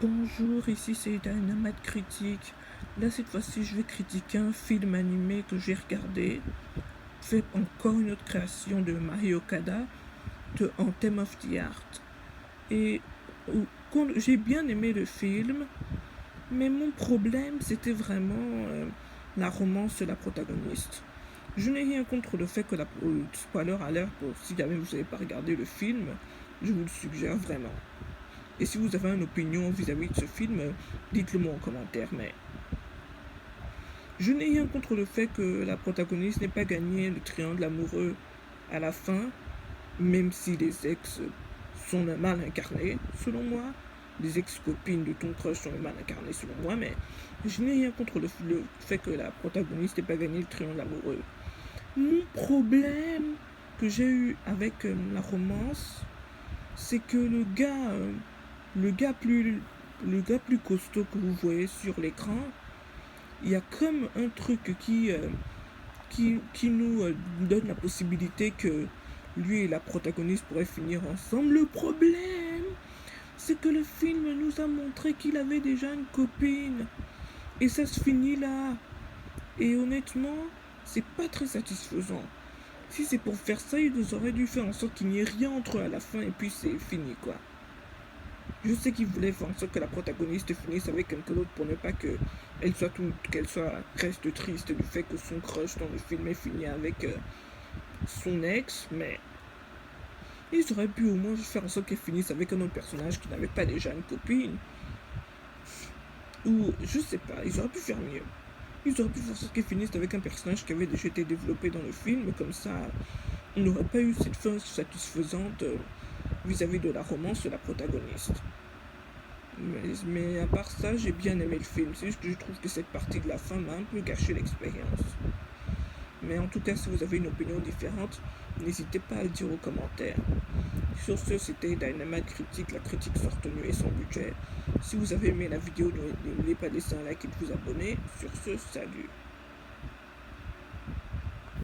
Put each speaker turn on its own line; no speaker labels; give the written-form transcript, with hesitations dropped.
Bonjour, ici c'est Dynamite Critique. Là, cette fois-ci, je vais critiquer un film animé que j'ai regardé. Fait encore une autre création de Mario Okada, de Anthem of the Art. Et j'ai bien aimé le film, mais mon problème, c'était vraiment la romance de la protagoniste. Je n'ai rien contre le fait que spoiler alert, si jamais vous n'avez pas regardé le film, je vous le suggère vraiment. Et si vous avez une opinion vis-à-vis de ce film, dites-le moi en commentaire. Mais je n'ai rien contre le fait que la protagoniste n'ait pas gagné le triangle amoureux à la fin, même si les ex sont le mal incarné, selon moi. Les ex-copines de ton crush sont le mal incarné, selon moi. Mais je n'ai rien contre le fait que la protagoniste n'ait pas gagné le triangle amoureux. Mon problème que j'ai eu avec la romance, c'est que le gars plus costaud que vous voyez sur l'écran, il y a comme un truc qui nous donne la possibilité que lui et la protagoniste pourraient finir ensemble. Le problème, c'est que le film nous a montré qu'il avait déjà une copine. Et ça se finit là. Et honnêtement, c'est pas très satisfaisant. Si c'est pour faire ça, ils auraient dû faire en sorte qu'il n'y ait rien entre eux à la fin et puis c'est fini quoi. Je sais qu'il voulait faire en sorte que la protagoniste finisse avec quelqu'un d'autre pour ne pas qu'elle reste triste du fait que son crush dans le film est fini avec son ex, mais ils auraient pu au moins faire en sorte qu'elle finisse avec un autre personnage qui n'avait pas déjà une copine. Ou je sais pas, ils auraient pu faire mieux. Ils auraient pu faire en sorte qu'elle finisse avec un personnage qui avait déjà été développé dans le film, comme ça on n'aurait pas eu cette fin satisfaisante vis-à-vis de la romance de la protagoniste. Mais à part ça, j'ai bien aimé le film. C'est juste que je trouve que cette partie de la fin m'a un peu gâché l'expérience. Mais en tout cas, si vous avez une opinion différente, n'hésitez pas à le dire aux commentaires. Sur ce, c'était Dynamite Critique, la critique sans retenue et sans budget. Si vous avez aimé la vidéo, n'oubliez pas de laisser un like et de vous abonner. Sur ce, salut.